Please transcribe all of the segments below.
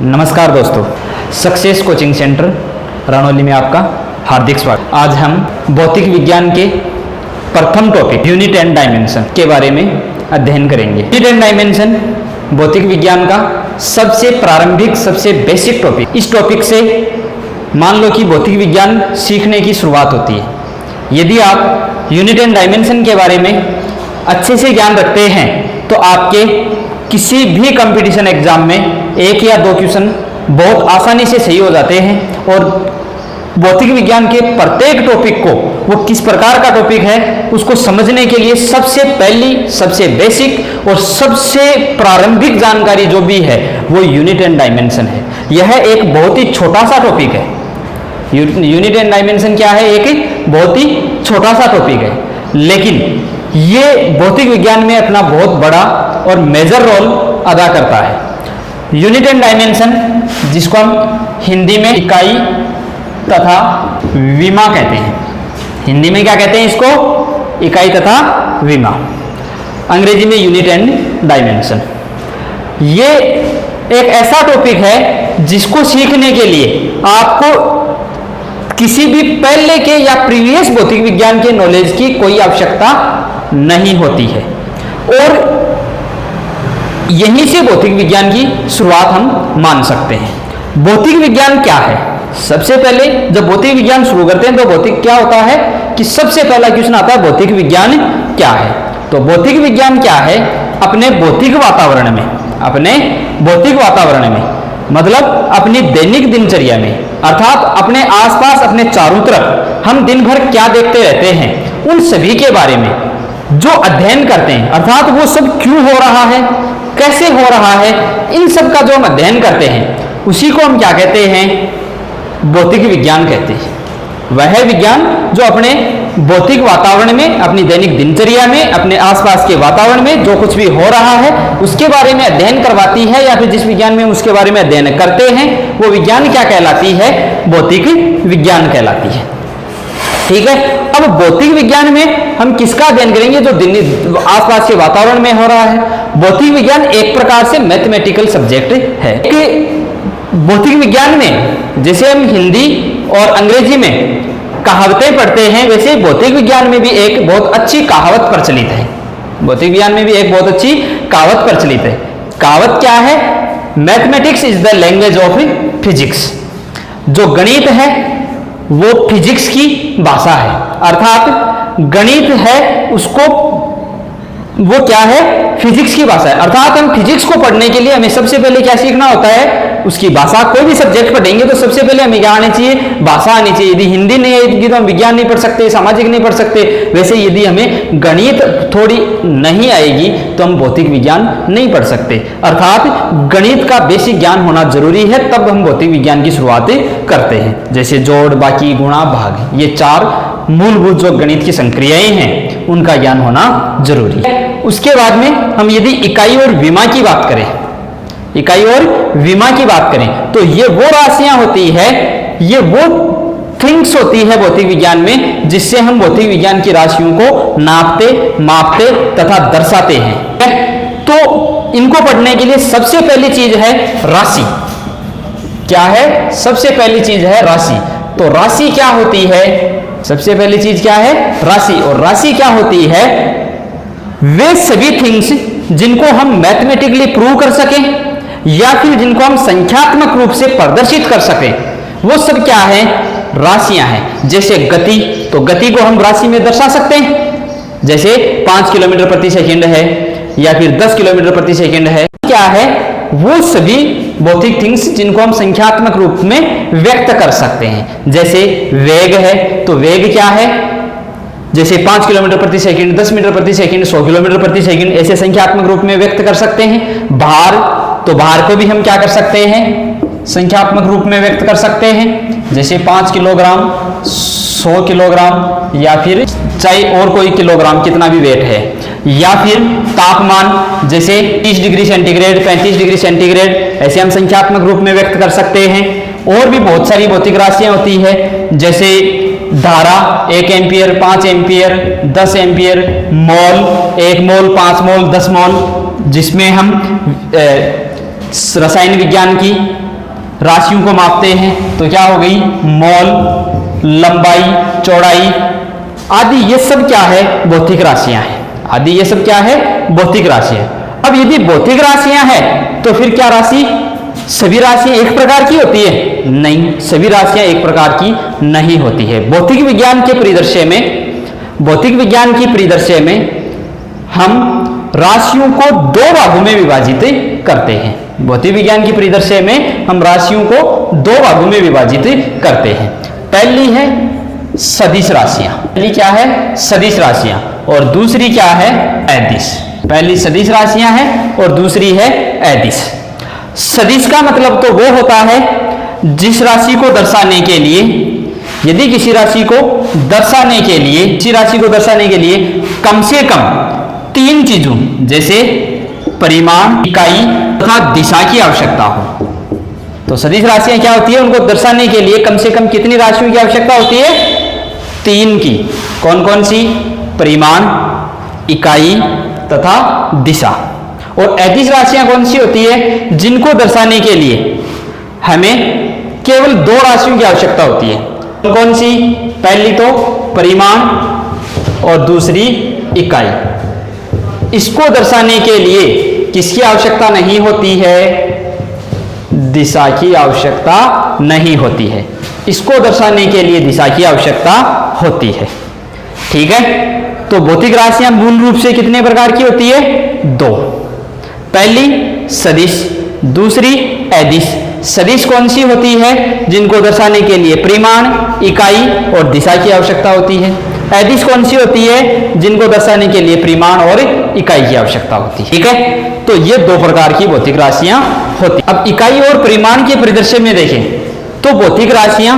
नमस्कार दोस्तों, success coaching centre रणौली में आपका हार्दिक स्वागत। आज हम भौतिक विज्ञान के प्रथम टॉपिक यूनिट एंड डायमेंशन के बारे में अध्ययन करेंगे। यूनिट एंड डायमेंशन भौतिक विज्ञान का सबसे प्रारंभिक, सबसे बेसिक टॉपिक। इस टॉपिक से मान लो कि भौतिक विज्ञान सीखने की शुरुआत होती है। यदि आप यूनिट एंड डायमेंशन के बारे में अच्छे से ज्ञान रखते हैं तो आपके किसी भी कंपटीशन एग्जाम में एक या दो क्वेश्चन बहुत आसानी से सही हो जाते हैं और भौतिक विज्ञान के प्रत्येक टॉपिक को, वो किस प्रकार का टॉपिक है उसको समझने के लिए सबसे पहली, सबसे बेसिक और सबसे प्रारंभिक जानकारी जो भी है वो यूनिट एंड डायमेंशन है। यह एक बहुत ही छोटा सा टॉपिक है। यूनिट एंड डायमेंशन क्या है? एक बहुत ही छोटा सा टॉपिक है, लेकिन ये भौतिक विज्ञान में अपना बहुत बड़ा और मेजर रोल अदा करता है। यूनिट एंड डायमेंशन, जिसको हम हिंदी में इकाई तथा विमा कहते हैं। हिंदी में क्या कहते हैं इसको? इकाई तथा विमा। अंग्रेजी में यूनिट एंड डायमेंशन। ये एक ऐसा टॉपिक है जिसको सीखने के लिए आपको किसी भी पहले के या प्रीवियस भौतिक विज्ञान के नॉलेज की कोई आवश्यकता नहीं होती है और यहीं से भौतिक विज्ञान की शुरुआत हम मान सकते हैं। भौतिक विज्ञान क्या है? सबसे पहले जब भौतिक विज्ञान शुरू करते हैं तो भौतिक क्या होता है कि सबसे पहला क्वेश्चन आता है भौतिक विज्ञान क्या है। तो भौतिक विज्ञान क्या है? अपने भौतिक वातावरण में, अपने भौतिक वातावरण में मतलब अपनी दैनिक दिनचर्या में, अर्थात अपने आसपास, अपने चारों तरफ हम दिन भर क्या देखते रहते हैं उन सभी के बारे में जो अध्ययन करते हैं, अर्थात वो सब क्यों हो रहा है, कैसे हो रहा है, इन सब का जो हम अध्ययन करते हैं उसी को हम क्या कहते हैं? भौतिक विज्ञान कहते हैं। वह विज्ञान जो अपने भौतिक वातावरण में, अपनी दैनिक दिनचर्या में, अपने आसपास के वातावरण में जो कुछ भी हो रहा है उसके बारे में अध्ययन करवाती है, या फिर जिस विज्ञान में उसके बारे में अध्ययन करते हैं वो विज्ञान क्या कहलाती है? भौतिक विज्ञान कहलाती है। ठीक है। अब भौतिक विज्ञान में हम किसका अध्ययन करेंगे? जो आसपास के वातावरण में हो रहा है। भौतिक विज्ञान एक प्रकार से मैथमेटिकल सब्जेक्ट है कि भौतिक विज्ञान में जैसे हम हिंदी और अंग्रेजी में कहावतें पढ़ते हैं, वैसे भौतिक विज्ञान में भी एक बहुत अच्छी कहावत प्रचलित है। भौतिक विज्ञान में भी एक बहुत अच्छी कहावत प्रचलित है। कहावत क्या है? Mathematics is the language of physics. जो गणित है वो फिजिक्स की भाषा है, अर्थात गणित है उसको, वो क्या है? फिजिक्स की भाषा है। अर्थात हम फिजिक्स को पढ़ने के लिए हमें सबसे पहले क्या सीखना होता है? उसकी भाषा। कोई भी सब्जेक्ट पढ़ेंगे तो सबसे पहले हमें क्या आनी चाहिए? भाषा आनी चाहिए। यदि हिंदी नहीं आएगी तो हम विज्ञान नहीं पढ़ सकते, सामाजिक नहीं पढ़ सकते। वैसे यदि हमें गणित थोड़ी नहीं आएगी तो हम भौतिक विज्ञान नहीं पढ़ सकते। अर्थात गणित का बेसिक ज्ञान होना जरूरी है, तब हम भौतिक विज्ञान की शुरुआत करते हैं। जैसे जोड़, बाकी, गुणा, भाग, ये चार मूलभूत जो गणित की संक्रियाएं हैं उनका ज्ञान होना जरूरी है। उसके बाद में हम यदि इकाई और विमा की बात करें, इकाई और विमा की बात करें तो ये वो राशियां होती है, ये वो थिंग्स होती है भौतिक विज्ञान में जिससे हम भौतिक विज्ञान की राशियों को नापते, मापते तथा दर्शाते हैं। तो इनको पढ़ने के लिए सबसे पहली चीज है राशि। क्या है? सबसे पहली चीज है राशि। तो राशि क्या होती है? सबसे पहली चीज क्या है? राशि। और राशि क्या होती है? वे सभी थिंग्स जिनको हम मैथमेटिकली प्रूव कर सकें या फिर जिनको हम संख्यात्मक रूप से प्रदर्शित कर सकें, वो सब क्या है? राशियां हैं। जैसे गति, तो गति को हम राशि में दर्शा सकते हैं। जैसे 5 किलोमीटर प्रति सेकंड है या फिर 10 किलोमीटर प्रति सेकंड है। क्या है? वो सभी भौतिक थिंग्स जिनको हम संख्यात्मक रूप में व्यक्त कर सकते हैं। जैसे वेग है, तो वेग क्या है? जैसे 5 किलोमीटर प्रति सेकंड, 10 मीटर प्रति सेकंड, 100 किलोमीटर प्रति सेकंड, ऐसे संख्यात्मक रूप में व्यक्त कर सकते हैं। भार, तो भार को भी हम क्या कर सकते हैं? संख्यात्मक रूप में व्यक्त कर सकते हैं। जैसे 5 किलोग्राम, 100 किलोग्राम या फिर चाहे और कोई किलोग्राम, कितना भी वेट है। या फिर तापमान, जैसे 30 डिग्री सेंटीग्रेड, 35 डिग्री सेंटीग्रेड, ऐसे हम संख्यात्मक रूप में व्यक्त कर सकते हैं। और भी बहुत सारी भौतिक राशियां होती है, जैसे धारा 1 एम्पियर, 5 एम्पियर, 10 एम्पियर, मोल, 1 मोल, 5 मोल, 10 मोल, जिसमें हम रसायन विज्ञान की राशियों को मापते हैं तो क्या हो गई, मोल, लंबाई, चौड़ाई आदि ये सब क्या है, भौतिक राशियां हैं। आदि ये सब क्या है, भौतिक राशियां। अब यदि भौतिक राशियां हैं तो फिर क्या राशि, सभी राशियां एक प्रकार की होती है? नहीं, सभी राशियां एक प्रकार की नहीं होती है। भौतिक विज्ञान के परिदृश्य में हम राशियों को दो भागों में विभाजित करते हैं। भौतिक विज्ञान के परिदृश्य में हम राशियों को दो भागों में विभाजित करते हैं। पहली है सदिश राशियां, पहली क्या है, सदिश राशियां, और दूसरी क्या है, अदिश। पहली सदिश राशियां हैं और दूसरी है अदिश। सदिश का मतलब तो वो होता है जिस राशि को दर्शाने के लिए, यदि किसी राशि को दर्शाने के लिए कम से कम तीन चीजों जैसे परिमाण, इकाई तथा दिशा की आवश्यकता हो। तो सदिश राशियां क्या होती है, उनको दर्शाने के लिए कम से कम कितनी राशियों की आवश्यकता होती है, तीन की। कौन कौन सी, परिमाण, इकाई तथा दिशा। और अदिश राशियां कौन सी होती है, जिनको दर्शाने के लिए हमें केवल दो राशियों की आवश्यकता होती है। कौन सी, पहली तो परिमाण और दूसरी इकाई। इसको दर्शाने के लिए किसकी आवश्यकता नहीं होती है, दिशा की आवश्यकता नहीं होती है। इसको दर्शाने के लिए दिशा की आवश्यकता होती है। ठीक है, तो भौतिक राशियां मूल रूप से कितने प्रकार की होती है, दो। पहली सदिश, दूसरी अदिश। सदिश कौन सी होती है, जिनको दर्शाने के लिए परिमाण, इकाई और दिशा की आवश्यकता होती है। अदिश कौन सी होती है, जिनको दर्शाने के लिए परिमाण और इकाई की आवश्यकता होती है। ठीक है, तो ये दो प्रकार की भौतिक राशियां होती। अब इकाई और परिमाण के परिदृश्य में देखें तो भौतिक राशियां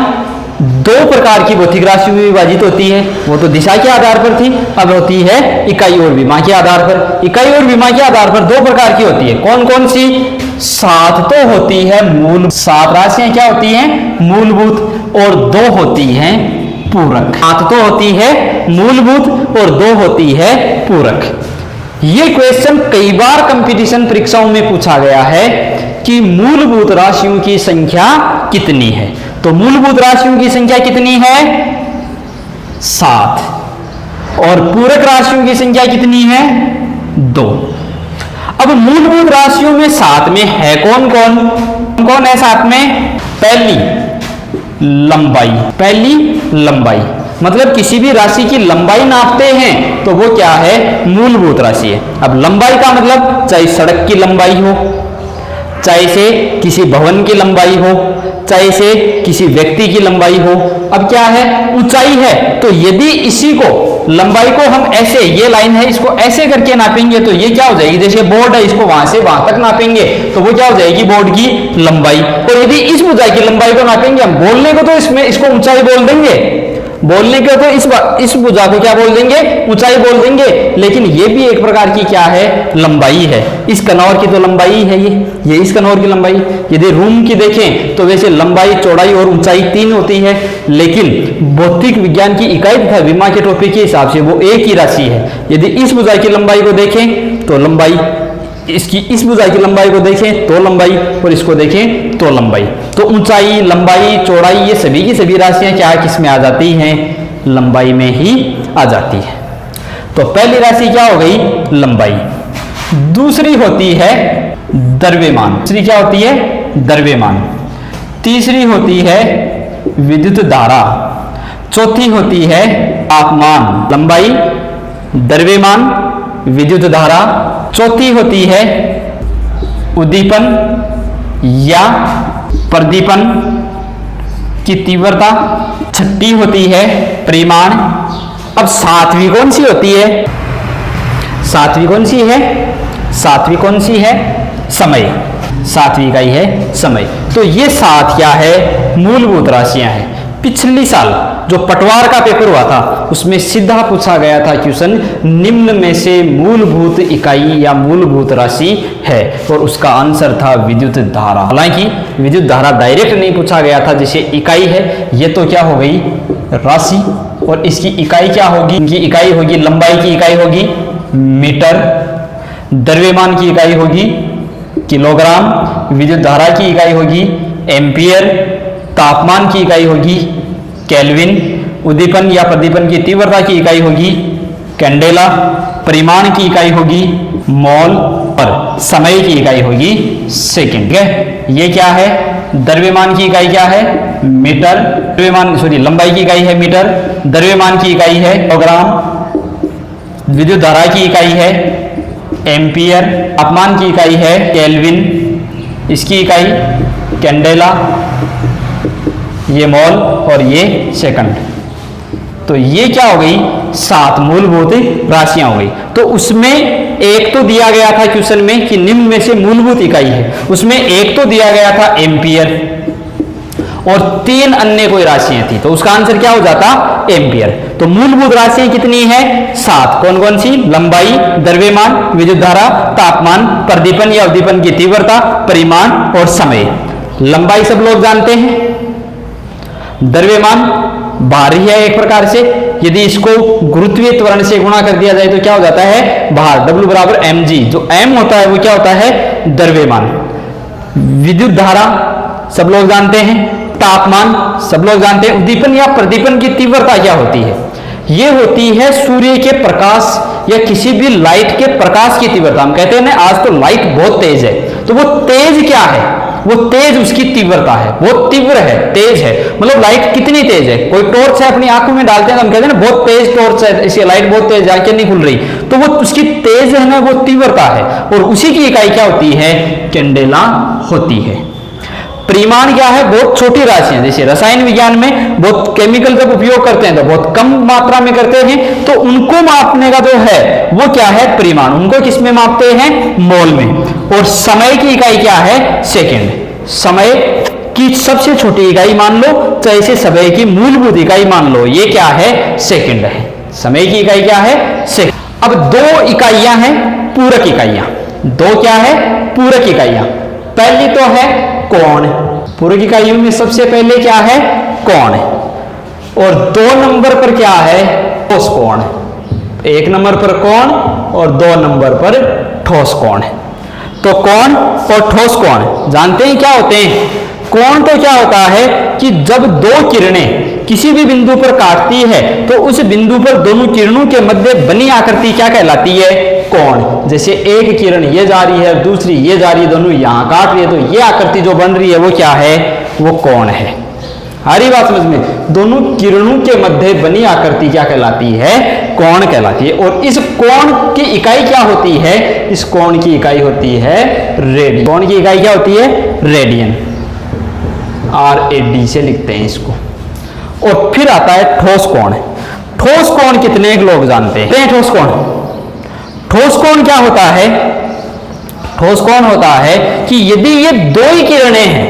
दो प्रकार की भौतिक राशियों में विभाजित होती है। वो तो दिशा के आधार पर थी, अब होती है इकाई और विमा के आधार पर। इकाई और विमा के आधार पर दो प्रकार की होती है। कौन कौन सी, सात तो होती है मूल, सात राशियां क्या होती हैं, मूलभूत, और दो होती हैं पूरक। सात तो होती है मूलभूत और दो होती है पूरक। ये क्वेश्चन कई बार कंपटीशन परीक्षाओं में पूछा गया है कि मूलभूत राशियों की संख्या कितनी है। तो मूलभूत राशियों की संख्या कितनी है, 7, और पूरक राशियों की संख्या कितनी है, 2। अब मूलभूत राशियों में 7 में है कौन कौन, कौन है 7 में, पहली लंबाई, मतलब किसी भी राशि की लंबाई नापते हैं तो वो क्या है, मूलभूत राशि है। अब लंबाई का मतलब चाहे सड़क की लंबाई हो, चाहे से किसी भवन की लंबाई हो, चाहे से किसी व्यक्ति की लंबाई हो। अब क्या है, ऊंचाई है, तो यदि इसी को लंबाई को हम ऐसे, ये लाइन है, इसको ऐसे करके नापेंगे तो ये क्या हो जाएगी, जैसे बोर्ड है, इसको वहां से वहां तक नापेंगे तो वो क्या हो जाएगी, बोर्ड की लंबाई। और यदि इस भुजा की लंबाई को नापेंगे हम, बोलने को तो इसमें इसको ऊंचाई बोल देंगे, बोलने के तो इस भुजा को क्या बोल देंगे, ऊंचाई बोल देंगे, लेकिन ये भी एक प्रकार की क्या है, लंबाई है। इस कनौर की तो लंबाई है, ये इस कनौर की लंबाई। यदि रूम की देखें तो वैसे लंबाई, चौड़ाई और ऊंचाई 3 होती है, लेकिन भौतिक विज्ञान की इकाई तथा विमा के टोपी के हिसाब से वो एक ही राशि है। यदि इस भुजा की लंबाई को देखें तो लंबाई, इसकी इस भुजा की लंबाई को देखें तो लंबाई, और इसको देखें तो लंबाई। तो ऊंचाई, लंबाई, चौड़ाई ये सभी की सभी राशियां क्या किस में आ जाती हैं, लंबाई में ही आ जाती है। तो पहली राशि क्या हो गई, लंबाई। दूसरी होती है द्रव्यमान, दूसरी क्या होती है, द्रव्यमान। तीसरी होती है विद्युत धारा। चौथी होती है तापमान। लंबाई, द्रव्यमान, विद्युत धारा। चौथी होती है उद्दीपन या प्रदीपन की तीव्रता। छठी होती है परिमाण। अब सातवीं कौन सी होती है, सातवीं कौन सी है, सातवीं कौन सी है, समय। सातवीं का ही है समय। तो ये 7 क्या है, मूलभूत राशियां हैं। पिछली साल जो पटवार का पेपर हुआ था उसमें सीधा पूछा गया था क्वेश्चन, निम्न में से मूलभूत इकाई या मूलभूत राशि है, और उसका आंसर था विद्युत धारा। हालांकि विद्युत धारा डायरेक्ट नहीं पूछा गया था, जैसे इकाई है, ये तो क्या हो गई, राशि, और इसकी इकाई क्या होगी, इनकी इकाई होगी, लंबाई की इकाई होगी मीटर, द्रव्यमान की इकाई होगी किलोग्राम, विद्युत धारा की इकाई होगी एम्पियर, तापमान की इकाई होगी केल्विन, उद्दीपन या प्रदीपन की तीव्रता की इकाई होगी कैंडेला, परिमाण की इकाई होगी मोल और समय की इकाई होगी सेकंड। ठीक है, ये क्या है? द्रव्यमान की इकाई क्या है? मीटर। द्रव्यमान लंबाई की इकाई है मीटर, द्रव्यमान की इकाई है किलोग्राम, विद्युत धारा की इकाई है एम्पियर, तापमान की इकाई है केल्विन, इसकी इकाई कैंडेला, ये मोल और ये सेकंड। तो ये क्या हो गई? 7 मूलभूत राशियां हो गई। तो उसमें एक तो दिया गया था क्वेश्चन में कि निम्न में से मूलभूत इकाई है, उसमें एक तो दिया गया था एम्पियर और 3 अन्य कोई राशियां थी, तो उसका आंसर क्या हो जाता? एम्पियर। तो मूलभूत राशियां कितनी है? 7। कौन कौन सी? लंबाई, द्रव्यमान, विद्युत धारा, तापमान, प्रदीपन या उद्दीपन की तीव्रता, परिमाण और समय। लंबाई सब लोग जानते हैं, द्रव्यमान भारी है एक प्रकार से, यदि इसको गुरुत्वीय त्वरण से गुणा कर दिया जाए तो क्या हो जाता है? भार, W बराबर mg। जो m होता है वो क्या होता है? द्रव्यमान। विद्युत धारा सब लोग जानते हैं, तापमान सब लोग जानते हैं, उद्दीपन या प्रदीपन की तीव्रता क्या होती है? ये होती है सूर्य के प्रकाश या किसी भी लाइट के प्रकाश की तीव्रता। हम कहते हैं ना आज तो लाइट बहुत तेज है, तो वो तेज क्या है? वो तेज उसकी तीव्रता है, वो तीव्र है, तेज है। मतलब लाइट कितनी तेज है? कोई टॉर्च है अपनी आंखों में डालते हैं तो हम कहते हैं ना बहुत तेज टॉर्च है, इसी लाइट बहुत तेज, आंखें नहीं खुल रही, तो वो उसकी तेज है ना, वो तीव्रता है। और उसी की इकाई क्या होती है? कैंडेला होती है। परिमाण क्या है? बहुत छोटी राशियां, जैसे रसायन विज्ञान में बहुत केमिकल जब उपयोग करते हैं तो बहुत कम मात्रा में करते हैं, तो उनको मापने का जो है वो क्या है? परिमाण। उनको किस में मापते हैं? मोल में। और समय की इकाई क्या है? सेकंड। समय की सबसे छोटी इकाई मान लो, तो ऐसे समय की मूलभूत इकाई मान लो, ये क्या है? सेकंड है। समय की इकाई क्या है? सेकंड। अब 2 इकाइयां हैं पूरक इकाइयां। 2 क्या है? पूरक इकाइयां। पहली तो है कोण। पूरक इकाइयों में सबसे पहले क्या है? कोण। और 2 नंबर पर क्या है? ठोस कोण। 1 नंबर पर कोण और 2 नंबर पर ठोस कोण। तो कोण और ठोस कोण जानते हैं क्या होते हैं? कोण तो क्या होता है कि जब 2 किरणें किसी भी बिंदु पर काटती है तो उस बिंदु पर दोनों किरणों के मध्य बनी आकृति क्या कहलाती है? कोण। जैसे एक किरण ये जा रही है, दूसरी ये जा रही है, दोनों यहां काट रही है, तो ये आकृति जो बन रही है वो क्या है? वो कोण है। हरी बात समझ में? दोनों किरणों के मध्य बनी आकृति क्या कहलाती है? कोण कहलाती है। और इस कोण की इकाई क्या होती है? इस कोण की इकाई होती है रेडियन। कोण की इकाई क्या होती है? रेडियन। RAD से लिखते हैं इसको। और फिर आता है ठोस कोण। ठोस कोण कितने लोग जानते हैं? ठोस कोण, ठोस कोण क्या होता है? ठोस कोण होता है कि यदि ये 2 ही किरणें हैं,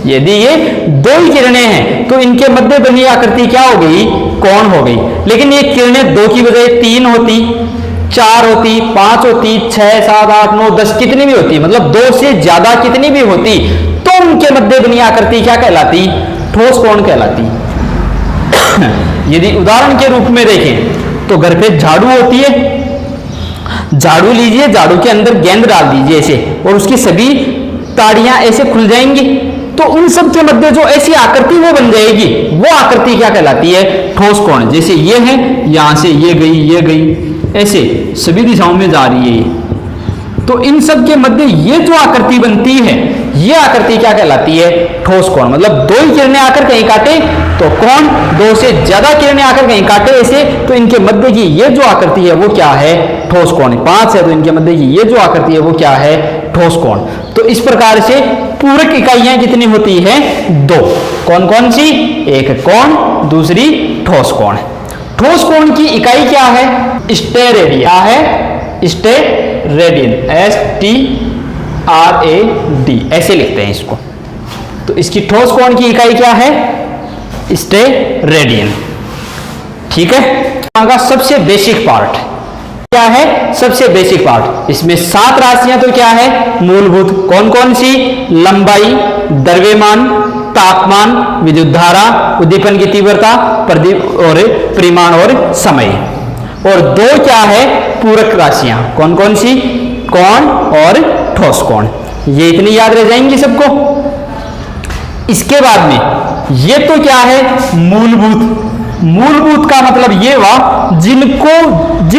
यदि ये 2 ही किरणें हैं तो इनके मध्य बनी आकृति क्या हो गई? कोण हो गई। लेकिन ये किरणें 2 की बजाय 3 होती, 4 होती, 5 होती, 6, 7, 8, 9, 10 कितनी भी होती, मतलब 2 से ज्यादा कितनी भी होती, तो उनके मध्य बनी आकृति क्या कहलाती? ठोस कोण कहलाती। यदि उदाहरण के रूप में देखें तो घर पे झाड़ू होती है, झाड़ू लीजिए, झाड़ू के अंदर गेंद डाल दीजिए ऐसे, और उसकी सभी ताड़ियां ऐसे खुल जाएंगी, तो उन सब के मध्य जो ऐसी आकृति वो बन जाएगी, वो आकृति क्या कहलाती है? ठोस कोण। जैसे ये है, यहां से ये गई, ऐसे सभी दिशाओं में जा रही है ये, तो इन सब के मध्य ये जो आकृति बनती है, ये आकृति क्या कहलाती है? ठोस कोण। मतलब 2 ही किरणें आकर कहीं काटे तो कोण, 2 से ज्यादा किरणें आकर कहीं काटे ऐसे, तो इनके मध्य की ये जो आकृति है वो क्या है? ठोस कोण। 5 है तो इनके मध्य की ये जो आकृति है वो क्या है? ठोस कोण। तो इस प्रकार से पूरक इकाइयां कितनी होती हैं? 2। कौन कौन सी? एक कोण, दूसरी ठोस कोण। ठोस कोण की इकाई क्या है? स्टेरेडियन। क्या है? स्टेरेडियन। STRAD ऐसे लिखते हैं इसको। तो इसकी ठोस कोण की इकाई क्या है? स्टेरेडियन। ठीक है। का सबसे बेसिक पार्ट क्या है? सबसे बेसिक पार्ट। इसमें 7 राशियां तो क्या है? मूलभूत। कौन कौन सी? लंबाई, द्रव्यमान, तापमान, विद्युत धारा, उद्दीपन की तीव्रता, प्रदीप और परिमाण और समय। और 2 क्या है? पूरक राशियां। कौन कौन सी? कोण और ठोस कोण। ये इतनी याद रह जाएंगी सबको। इसके बाद में ये तो क्या है, मूलभूत। मूलभूत का मतलब ये हुआ जिन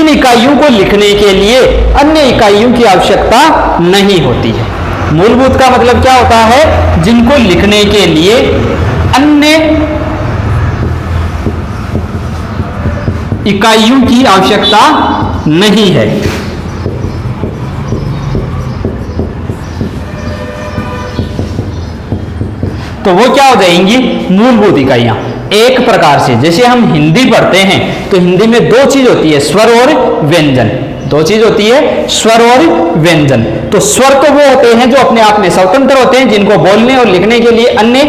इकाइयों को लिखने के लिए अन्य इकाइयों की आवश्यकता नहीं होती है। मूलभूत का मतलब क्या होता है, जिनको लिखने के लिए अन्य इकाइयों की आवश्यकता नहीं है। तो वो क्या हो जाएंगी, मूलभूत इकाइयां। एक प्रकार से जैसे हम हिंदी पढ़ते हैं तो हिंदी में दो चीज होती है, स्वर और व्यंजन। दो चीज होती है, स्वर और व्यंजन। तो स्वर तो वो होते हैं जो अपने आप में स्वतंत्र होते हैं, जिनको बोलने और लिखने के लिए अन्य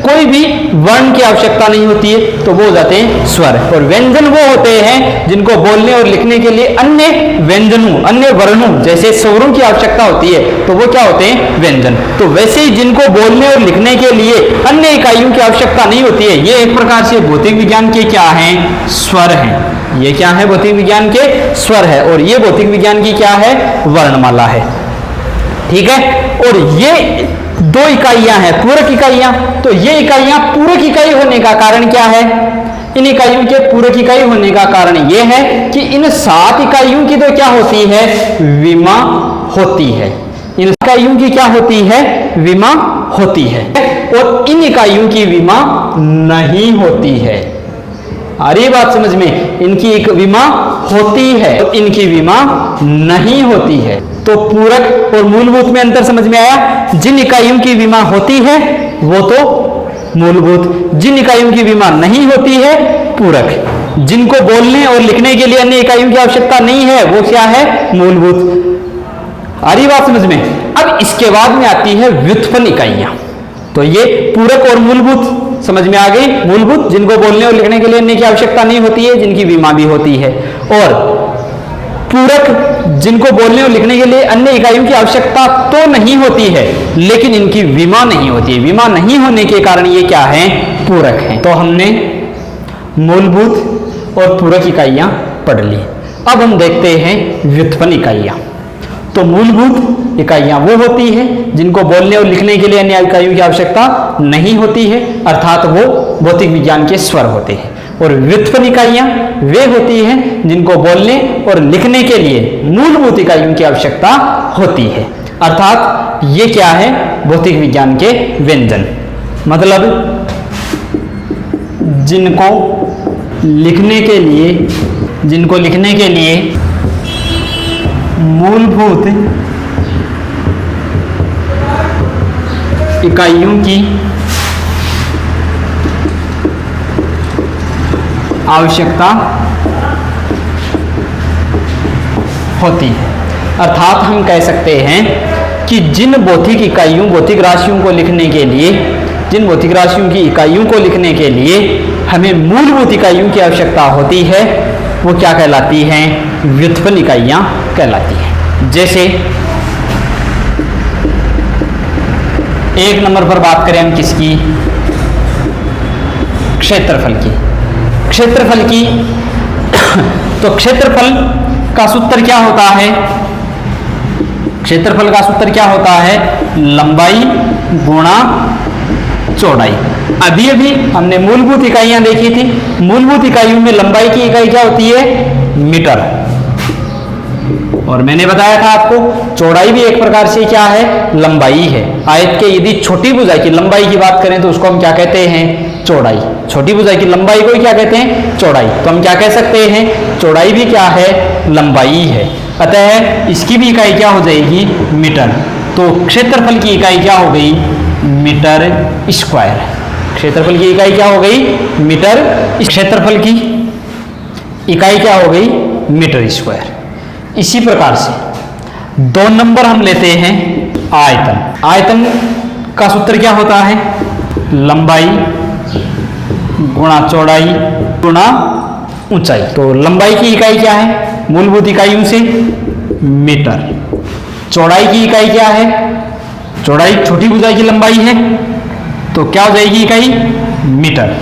कोई भी वर्ण की आवश्यकता नहीं होती है, तो वो हो जाते हैं स्वर। और व्यंजन वो होते हैं जिनको बोलने और लिखने के लिए अन्य व्यंजनों, अन्य वर्णों जैसे स्वरों की आवश्यकता होती है, तो वो क्या होते हैं, व्यंजन। तो वैसे ही जिनको बोलने और लिखने के लिए अन्य इकाइयों की आवश्यकता नहीं होती है, ये एक प्रकार से भौतिक विज्ञान के क्या हैं, स्वर हैं। ये क्या है, भौतिक विज्ञान के स्वर है। और ये भौतिक विज्ञान की क्या है, वर्णमाला है। ठीक है। और ये दो इकाइयां हैं, पूरक इकाइयां। तो ये इकाइयां पूरक इकाई होने का कारण क्या है, इन इकाइयों के पूरक इकाई होने का कारण यह है कि इन 7 इकाइयों की तो क्या होती है, विमा होती है। इन इकाइयों की क्या होती है, विमा होती है। और इन इकाइयों की विमा नहीं होती है। आ रही बात समझ में, इनकी एक विमा होती है, इनकी विमा नहीं होती है। तो पूरक और मूलभूत में अंतर समझ में आया। जिन इकाइयों की विमा होती है वो तो मूलभूत, जिन इकाइयों की विमा नहीं होती है पूरक। जिनको बोलने और लिखने के लिए अन्य इकाइयों की आवश्यकता नहीं है वो क्या है, मूलभूत। आ रही बात समझ में। अब इसके बाद में आती है व्युत्पन्न इकाइयां। तो ये पूरक और मूलभूत समझ में आ गई। मूलभूत जिनको बोलने और लिखने के लिए अन्य की आवश्यकता नहीं होती है, जिनकी विमा भी होती है। और पूरक जिनको बोलने और लिखने के लिए अन्य इकाइयों की आवश्यकता तो नहीं होती है, लेकिन इनकी विमा नहीं होती है। विमा नहीं होने के कारण ये क्या है, पूरक हैं। तो हमने मूलभूत और पूरक इकाइयां पढ़ ली। अब हम देखते हैं व्युत्पन्न इकाइयां। तो मूलभूत इकाइयां वो होती है जिनको बोलने और लिखने के लिए अन्य इकाइयों की आवश्यकता नहीं होती है, अर्थात वो भौतिक विज्ञान के स्वर होते हैं। और व्युत्पन्न इकाइयां वे होती हैं जिनको बोलने और लिखने के लिए मूलभूत इकाइयों की आवश्यकता होती है, अर्थात ये क्या है, भौतिक विज्ञान के व्यंजन। मतलब जिनको लिखने के लिए मूलभूत इकाइयों की आवश्यकता होती है। अर्थात हम कह सकते हैं कि जिन भौतिक इकाइयों, भौतिक राशियों को लिखने के लिए, जिन भौतिक राशियों की इकाइयों को लिखने के लिए हमें मूलभूत इकाइयों की आवश्यकता होती है, वो क्या कहलाती हैं, व्युत्पन्न इकाइयां कहलाती हैं। जैसे एक नंबर पर बात करें हम किसकी, क्षेत्रफल की। क्षेत्रफल की तो क्षेत्रफल का सूत्र क्या होता है, क्षेत्रफल का सूत्र क्या होता है, लंबाई गुणा चौड़ाई। अभी अभी हमने मूलभूत इकाइयां देखी थी। मूलभूत इकाइयों में लंबाई की इकाई क्या होती है, मीटर। और मैंने बताया था आपको चौड़ाई भी एक प्रकार से क्या है, लंबाई है। आयत के यदि छोटी भुजाई की लंबाई की बात करें तो उसको हम क्या कहते हैं, चौड़ाई। छोटी भुजाई की लंबाई को क्या कहते हैं, चौड़ाई। तो हम क्या कह सकते हैं, चौड़ाई भी क्या है, लंबाई है। अतः इसकी भी इकाई क्या हो जाएगी, मीटर। तो क्षेत्रफल की इकाई क्या हो गई, मीटर स्क्वायर। क्षेत्रफल की इकाई क्या हो गई, मीटर। क्षेत्रफल की इकाई क्या हो गई, मीटर स्क्वायर। इसी प्रकार से 2 नंबर हम लेते हैं आयतन। आयतन का सूत्र क्या होता है, लंबाई गुणा चौड़ाई गुणा ऊंचाई। तो लंबाई की इकाई क्या है, मूलभूत इकाइयों से मीटर। चौड़ाई की इकाई क्या है, चौड़ाई छोटी भुजाई की लंबाई है, तो क्या हो जाएगी इकाई, मीटर।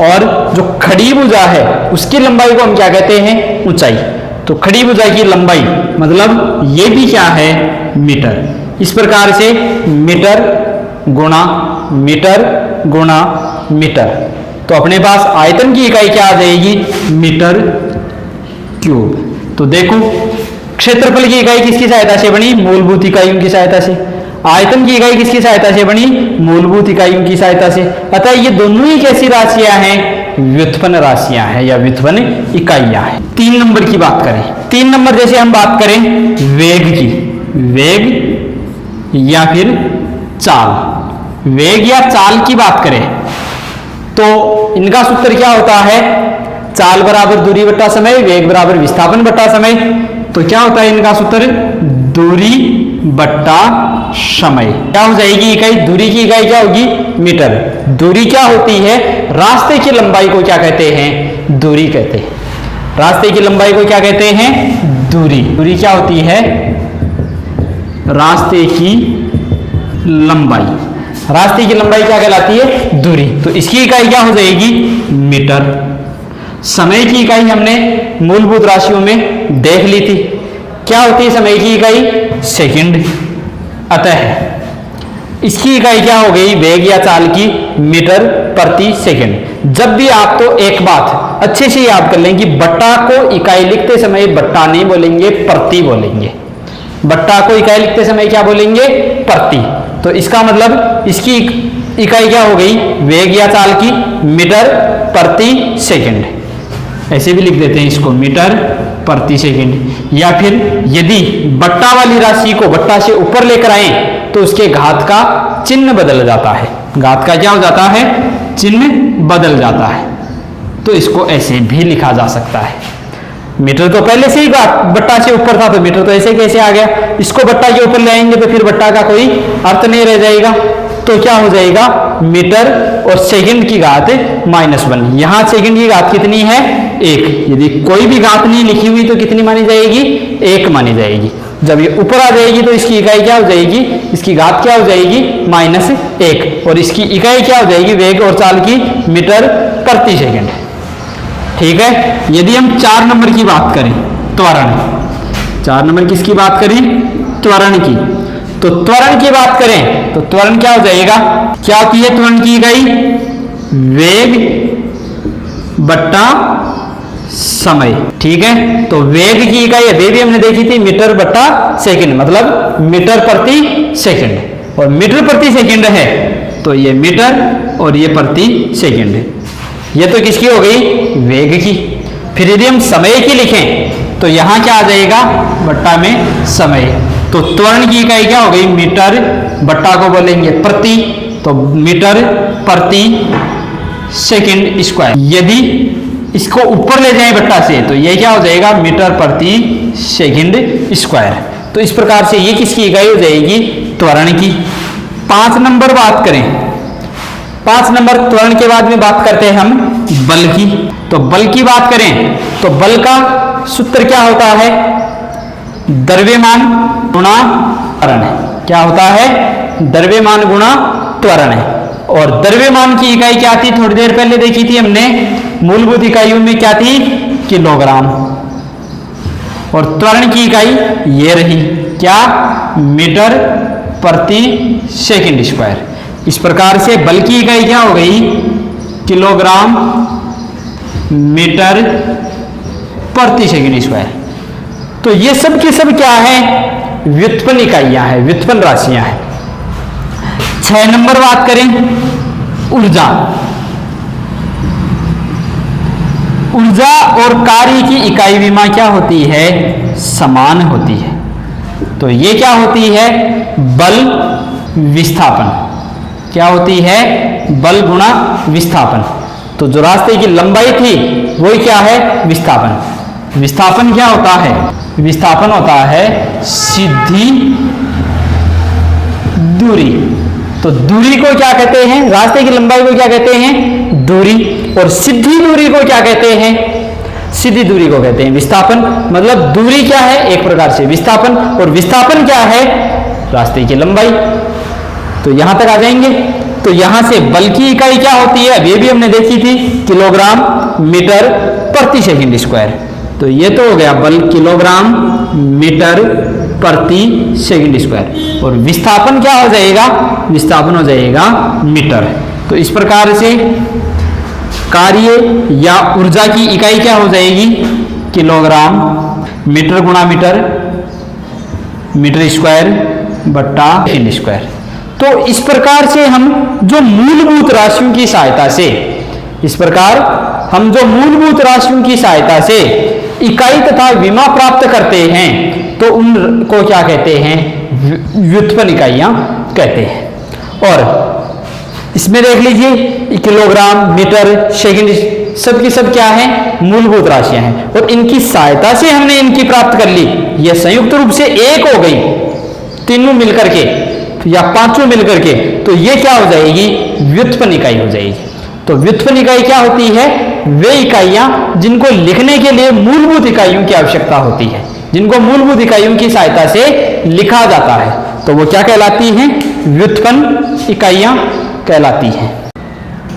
और जो खड़ी भुजा है उसकी लंबाई को हम क्या कहते हैं, ऊंचाई। तो खड़ी भुजाई की लंबाई मतलब ये भी क्या है, मीटर। इस प्रकार से मीटर गुणा मीटर गुणा मीटर। तो अपने पास आयतन की इकाई क्या आ जाएगी? Metre cube. तो देखो क्षेत्रफल की इकाई किसकी सहायता से बनी? मूलभूत इकाइयों की सहायता से। आयतन की इकाई किसकी सहायता से बनी? मूलभूत इकाइयों की सहायता से। अतः ये दोनों ही कैसी राशियां हैं? व्युत्पन्न राशियां हैं या व्युत्पन्न इकाइयां हैं। 3 नंबर की बात करें, 3 नंबर जैसे हम बात करें वेग की, वेग या फिर चाल, वेग या चाल की बात करें तो इनका सूत्र क्या होता है? चाल बराबर दूरी बट्टा समय, वेग बराबर विस्थापन बट्टा समय। तो क्या होता है इनका सूत्र? दूरी बट्टा समय। क्या हो जाएगी इकाई? दूरी की इकाई क्या होगी? मीटर। दूरी क्या होती है? रास्ते की लंबाई को क्या कहते हैं? दूरी कहते हैं। रास्ते की लंबाई को क्या कहते हैं? दूरी। दूरी क्या होती है? रास्ते की लंबाई। रास्ते की लंबाई क्या कहलाती है? दूरी। तो इसकी इकाई क्या हो जाएगी? मीटर। समय की इकाई हमने मूलभूत राशियों में देख ली थी, क्या होती है समय की इकाई? सेकंड। अतः इसकी इकाई क्या हो गई? वेग या चाल की मीटर प्रति सेकंड। जब भी आप तो एक बात अच्छे से याद कर लें कि बट्टा को इकाई लिखते समय बट्टा नहीं बोलेंगे, प्रति बोलेंगे। बट्टा को इकाई लिखते समय क्या बोलेंगे? प्रति। तो इसका मतलब इसकी इकाई क्या हो गई? वेग या चाल की मीटर प्रति सेकंड। ऐसे भी लिख देते हैं इसको, मीटर प्रति सेकंड। या फिर यदि बट्टा वाली राशि को बट्टा से ऊपर लेकर आए तो उसके घात का चिन्ह बदल जाता है। घात का क्या हो जाता है? चिन्ह बदल जाता है। तो इसको ऐसे भी लिखा जा सकता है। मीटर तो पहले से ही बट्टा से ऊपर था, तो मीटर तो ऐसे कैसे आ गया? इसको बट्टा के ऊपर ले आएंगे तो फिर बट्टा का कोई अर्थ नहीं रह जाएगा। तो क्या हो जाएगा? मीटर और सेकंड की घात -1। यहां सेकंड की घात कितनी है? 1। यदि कोई भी घात नहीं लिखी हुई तो कितनी मानी जाएगी? 1 मानी जाएगी। जब ये ऊपर आ जाएगी तो इसकी इकाई क्या हो जाएगी? इसकी घात क्या हो जाएगी? -1। और इसकी इकाई क्या हो जाएगी? वेग और चाल की मीटर प्रति सेकंड। ठीक है। यदि हम 4 नंबर की बात करें, त्वरण। 4 नंबर किसकी बात करें? त्वरण की। तो त्वरण की बात करें तो त्वरण क्या हो जाएगा? क्या होती है त्वरण की इकाई? वेग बट्टा समय। ठीक है। तो वेग की इकाई अभी भी हमने देखी थी मीटर बट्टा सेकंड, मतलब मीटर प्रति सेकंड। और मीटर प्रति सेकंड है तो ये मीटर और ये प्रति सेकंड है। ये तो किसकी हो गई? वेग की। फिर यदि हम समय की लिखें तो यहां क्या आ जाएगा? बट्टा में समय। तो त्वरण की इकाई क्या हो गई? मीटर, बट्टा को बोलेंगे प्रति, तो मीटर प्रति सेकंड स्क्वायर। यदि इसको ऊपर ले जाएं बट्टा से तो ये क्या हो जाएगा? मीटर प्रति सेकंड स्क्वायर। तो इस प्रकार से ये किसकी इकाई हो जाएगी? त्वरण की। 5 नंबर बात करें, 5 नंबर त्वरण के बाद में बात करते हैं हम बल की। तो बल की बात करें तो बल का सूत्र क्या होता है? द्रव्यमान गुणा त्वरण। क्या होता है? द्रव्यमान गुणा त्वरण है। और द्रव्यमान की इकाई क्या थी? थोड़ी देर पहले देखी थी हमने, मूलभूत इकाइयों में क्या थी? किलोग्राम। और त्वरण की इकाई ये रही, क्या? मीटर प्रति सेकंड स्क्वायर। इस प्रकार से बल की इकाई क्या हो गई? किलोग्राम मीटर प्रति सेकंड स्क्वायर। तो ये सब के सब क्या है? व्युत्पन्न इकाइयां हैं, व्युत्पन्न राशियां हैं। 6 नंबर बात करें ऊर्जा। ऊर्जा और कार्य की इकाई विमा क्या होती है? समान होती है। तो ये क्या होती है? बल विस्थापन। क्या होती है? बल गुणा विस्थापन। तो जो रास्ते की लंबाई थी वही क्या है? विस्थापन। विस्थापन क्या होता है? विस्थापन होता है सीधी दूरी। तो दूरी को क्या कहते हैं? रास्ते की लंबाई को क्या कहते हैं? दूरी। और सीधी दूरी को क्या कहते हैं? सीधी दूरी को कहते हैं विस्थापन। मतलब दूरी क्या है? एक प्रकार से विस्थापन, और विस्थापन क्या है? रास्ते की लंबाई। तो यहां तक आ जाएंगे। तो यहां से बल की इकाई क्या होती है? अभी भी हमने देखी थी, किलोग्राम मीटर प्रति सेकंड स्क्वायर। तो ये तो हो गया बल किलोग्राम मीटर प्रति सेकंड स्क्वायर, और विस्थापन क्या हो जाएगा, विस्थापन हो जाएगा मीटर। तो इस प्रकार से कार्य या ऊर्जा की इकाई क्या हो जाएगी, किलोग्राम मीटर गुणा मीटर, मीटर स्क्वायर बट्टा सेकंड स्क्वायर। तो इस प्रकार से हम जो मूलभूत राशियों की सहायता से, इस प्रकार हम जो मूलभूत राशियों की सहायता से इकाई तथा विमा प्राप्त करते हैं, तो उनको क्या कहते हैं, व्युत्पन्न इकाइयां कहते हैं। और इसमें देख लीजिए किलोग्राम मीटर सेकंड सब की सब क्या है, मूलभूत राशियां हैं, और इनकी सहायता से हमने इनकी प्राप्त कर ली। यह संयुक्त रूप से एक हो गई, तीनों मिलकर के या पांचों मिलकर के, तो ये क्या हो जाएगी, व्युत्पन्न इकाई हो जाएगी। तो व्युत्पन्न इकाई क्या होती है, वे इकाइयां जिनको लिखने के लिए मूलभूत इकाइयों की आवश्यकता होती है, जिनको मूलभूत इकाइयों की सहायता से लिखा जाता है, तो वो क्या कहलाती हैं, व्युत्पन्न इकाइयां कहलाती हैं।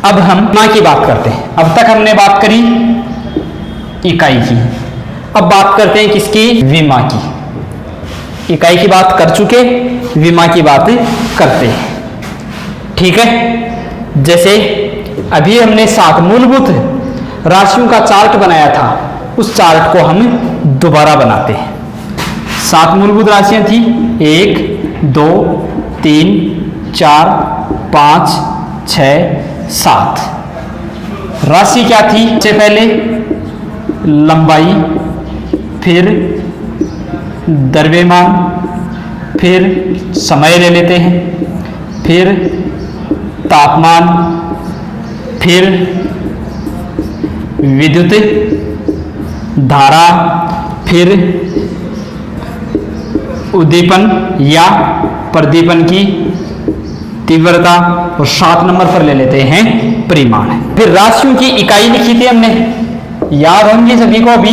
अब हम विमा की बात करते हैं। अब तक हमने बात करी इकाई की, अब बात करते हैं किसकी, विमा की। इकाई की बात कर चुके, विमा की बात करते हैं, ठीक है। जैसे अभी हमने 7 मूलभूत राशियों का चार्ट बनाया था, उस चार्ट को हम दोबारा बनाते हैं। 7 मूलभूत राशियां थी, 1 2 3 4 5 6 7। राशि क्या थी, सबसे पहले लंबाई, फिर द्रव्यमान, फिर समय ले लेते हैं, फिर तापमान, फिर विद्युत धारा, फिर उद्दीपन या प्रदीपन की तीव्रता, और 7 नंबर पर ले लेते हैं परिमाण। फिर राशियों की इकाई लिखी थी हमने, याद होंगी सभी को अभी,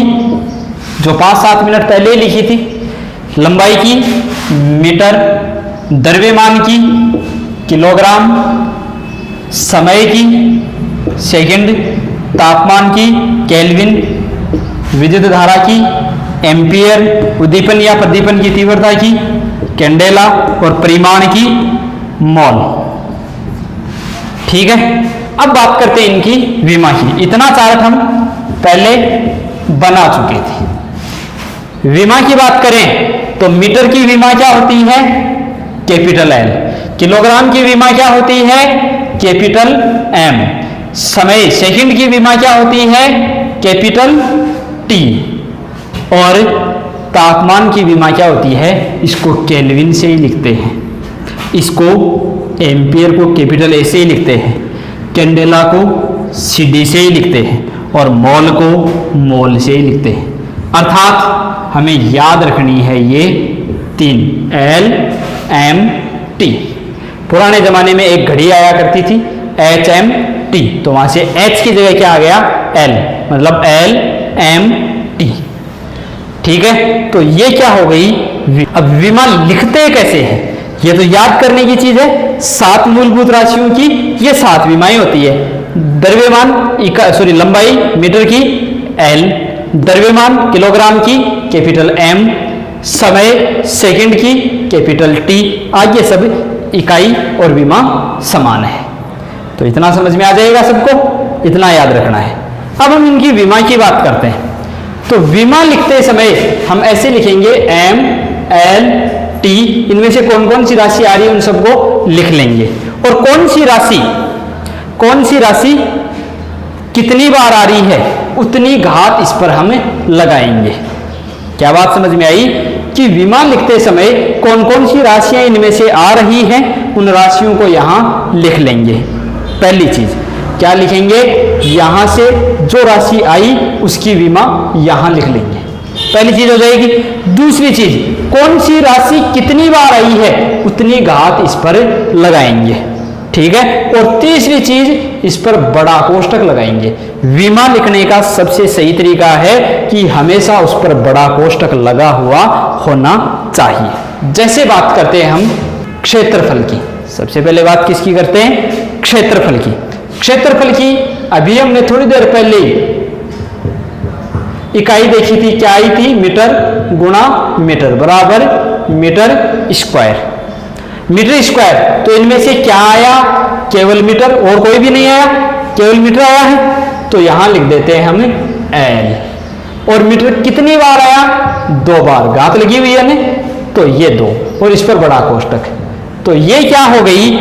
जो 5-7 मिनट पहले लिखी थी। लंबाई की मीटर, द्रव्यमान की किलोग्राम, समय की सेकंड, तापमान की केल्विन, विद्युत धारा की एम्पियर, उद्दीपन या प्रदीपन की तीव्रता की कैंडेला, और परिमाण की मोल, ठीक है। अब बात करते हैं इनकी विमा की। इतना चार्ट हम पहले बना चुके थे। विमा की बात करें तो मीटर की विमा क्या होती है, कैपिटल एल। किलोग्राम की विमा क्या होती है, कैपिटल एम। समय सेकंड की विमा क्या होती है, कैपिटल टी। और तापमान की विमा क्या होती है, इसको केल्विन से ही लिखते हैं, इसको एम्पियर को कैपिटल ए से ही लिखते हैं, कैंडेला को सीडी से ही लिखते हैं, और मोल को मोल से ही लिखते हैं। अर्थात हमें याद रखनी है ये 3 एल एम टी। पुराने जमाने में एक घड़ी आया करती थी एच एम टी, तो वहां से एच की जगह क्या आ गया, एल, मतलब एल एम टी, ठीक है। तो ये क्या हो गई। अब विमा लिखते कैसे हैं, ये तो याद करने की चीज है। 7 मूलभूत राशियों की ये 7 विमाएं होती है। द्रव्यमान लंबाई मीटर की एल, द्रव्यमान किलोग्राम की कैपिटल एम, समय सेकंड की कैपिटल टी। आगे सब इकाई और विमा समान है, तो इतना समझ में आ जाएगा सबको, इतना याद रखना है। अब हम इनकी विमा की बात करते हैं। तो विमा लिखते समय हम ऐसे लिखेंगे एम एल टी, इनमें से कौन कौन सी राशि आ रही है उन सबको लिख लेंगे, और कौन सी राशि कितनी बार आ रही है उतनी घात इस पर हम लगाएंगे। क्या बात समझ में आई कि विमा लिखते समय कौन कौन सी राशियां इनमें से आ रही हैं, उन राशियों को यहां लिख लेंगे। पहली चीज क्या लिखेंगे, यहां से जो राशि आई उसकी विमा यहां लिख लेंगे, पहली चीज हो जाएगी। दूसरी चीज, कौन सी राशि कितनी बार आई है उतनी घात इस पर लगाएंगे, ठीक है। और तीसरी चीज, इस पर बड़ा कोष्टक लगाएंगे। विमा लिखने का सबसे सही तरीका है कि हमेशा उस पर बड़ा कोष्टक लगा हुआ होना चाहिए। जैसे बात करते हैं हम क्षेत्रफल की, सबसे पहले बात किसकी करते हैं, क्षेत्रफल की। क्षेत्रफल की अभी हमने थोड़ी देर पहले इकाई देखी थी, क्या आई थी, मीटर गुणा मीटर बराबर मीटर स्क्वायर। मीटर स्क्वायर, तो इनमें से क्या आया, केवल मीटर, और कोई भी नहीं आया, केवल मीटर आया है, तो यहां लिख देते हैं हम एल। और मीटर कितनी बार आया, 2 बार, घात लगी हुई है ना, तो ये 2, और इस पर बड़ा कोष्टक, तो ये क्या हो गई,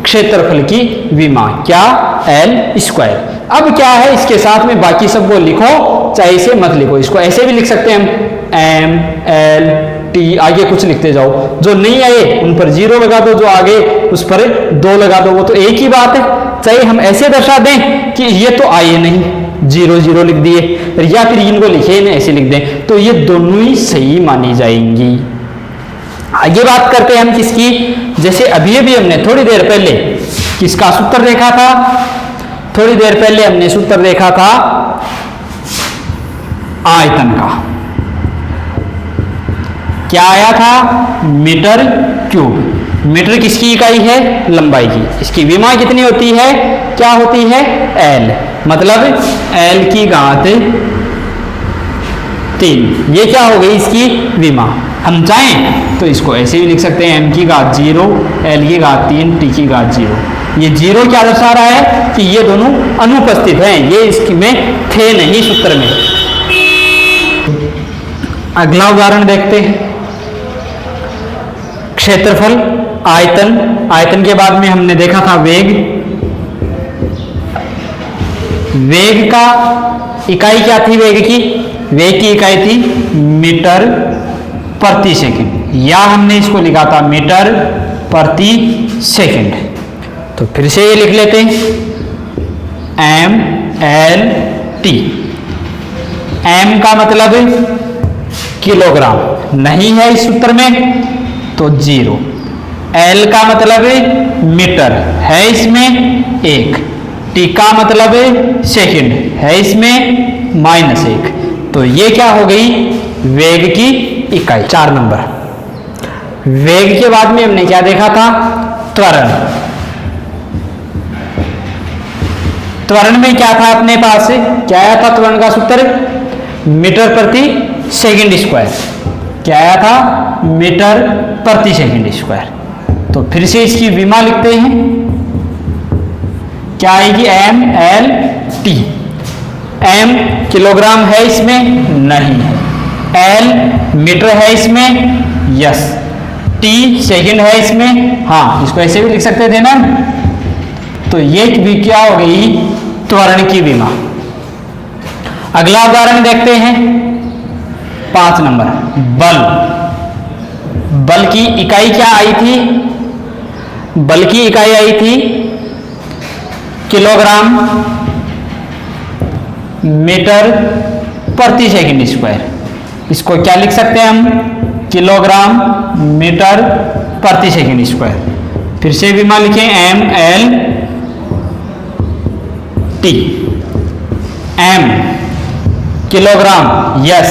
क्षेत्रफल की विमा, क्या, एल स्क्वायर। अब क्या है, इसके साथ में बाकी सबको लिखो, चाहे इसे मत लिखो, इसको ऐसे भी लिख सकते हैं हम, एम एल टी, आगे कुछ लिखते जाओ, जो नहीं आए उन पर 0 लगा दो, जो आगे उस पर 2 लगा दो, वो तो एक ही बात है। चाहे हम ऐसे दर्शा दें कि ये तो आए नहीं, 0 0 लिख दिए, या फिर इनको लिखे ना ऐसे लिख दें, तो ये दोनों ही सही मानी जाएंगी। आगे बात करते हैं हम किसकी, जैसे अभी अभी हमने थोड़ी देर पहले किसका सूत्र देखा था, थोड़ी देर पहले हमने सूत्र देखा था आयतन का, क्या आया था, मीटर क्यूब। मीटर किसकी इकाई है, लंबाई की, इसकी विमा कितनी होती है, क्या होती है, एल, मतलब एल की घात 3, ये क्या हो गई इसकी विमा। हम चाहें तो इसको ऐसे भी लिख सकते हैं, एम की घात 0, एल की घात 3, टी की घात 0। ये 0 क्या दर्शा रहा है कि ये दोनों अनुपस्थित हैं, ये इसमें थे नहीं सूत्र में। अगला उदाहरण देखते हैं, क्षेत्रफल, आयतन, आयतन के बाद में हमने देखा था वेग। वेग का इकाई क्या थी, वेग की, वेग की इकाई थी मीटर प्रति सेकंड, या हमने इसको लिखा था मीटर प्रति सेकंड। तो फिर से ये लिख लेते हैं, एम एल टी। एम का मतलब किलोग्राम, नहीं है इस सूत्र में तो 0। एल का मतलब मीटर, है इसमें 1। टी का मतलब सेकंड, है इसमें -1। तो ये क्या हो गई, वेग की इकाई। 4 नंबर, वेग के बाद में हमने क्या देखा था, त्वरण। त्वरण में क्या था अपने पास, क्या आया था त्वरण का सूत्र, मीटर प्रति सेकंड स्क्वायर। क्या आया था, मीटर प्रति सेकंड स्क्वायर। तो फिर से इसकी विमा लिखते हैं, क्या आएगी, M L T. M kilogram है इसमें, नहीं है। एल मीटर है इसमें, यस। टी सेकंड है इसमें, हाँ, इसको ऐसे भी लिख सकते थे ना। तो ये भी क्या हो गई, त्वरण की विमा। अगला उदाहरण देखते हैं, 5 नंबर, बल। बल की इकाई क्या आई थी, बल की इकाई आई थी किलोग्राम मीटर प्रति सेकंड स्क्वायर। इसको क्या लिख सकते हैं हम, किलोग्राम मीटर प्रति सेकंड स्क्वायर। फिर से विमा लिखें, M L T. M kilogram, yes.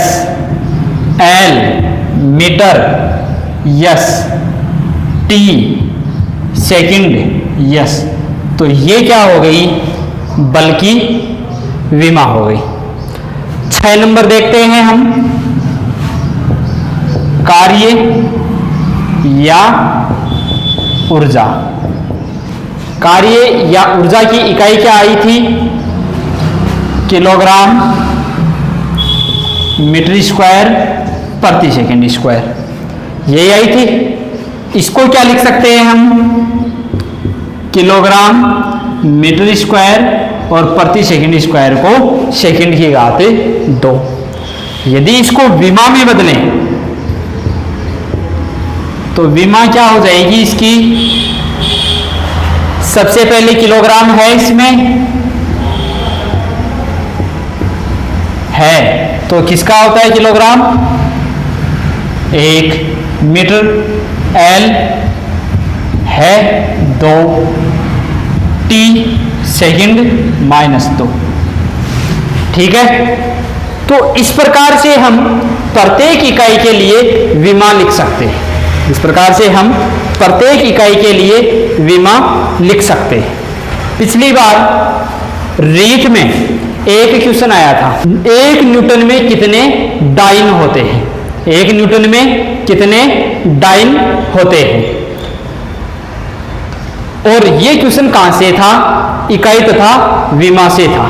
L metre, yes. T second, yes. तो ये क्या हो गई, बल की विमा हो गई। 6 नंबर देखते हैं हम, कार्य या ऊर्जा। कार्य या ऊर्जा की इकाई क्या आई थी, किलोग्राम मीटर स्क्वायर प्रति सेकंड स्क्वायर, यही आई थी। इसको क्या लिख सकते हैं हम, किलोग्राम मीटर स्क्वायर और प्रति सेकंड स्क्वायर को सेकंड की घात 2। यदि इसको विमा में बदलें तो विमा क्या हो जाएगी इसकी, सबसे पहले किलोग्राम है इसमें, है तो किसका होता है किलोग्राम, 1 मीटर। एल है 2, टी सेकंड -2। ठीक है, तो इस प्रकार से हम प्रत्येक इकाई के लिए विमा लिख सकते हैं। इस प्रकार से हम प्रत्येक इकाई के लिए विमा लिख सकते हैं। पिछली बार रीट में एक क्वेश्चन आया था, 1 न्यूटन में कितने डाइन होते हैं, 1 न्यूटन में कितने डाइन होते हैं। और ये क्वेश्चन कहां से था, इकाई तथा विमा से था।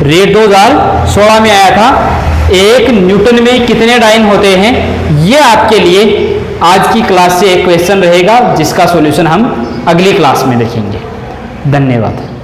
रेट 2016 में आया था, 1 न्यूटन में कितने डाइन होते हैं। ये आपके लिए आज की क्लास से एक क्वेश्चन रहेगा जिसका सॉल्यूशन हम अगली क्लास में देखेंगे। धन्यवाद।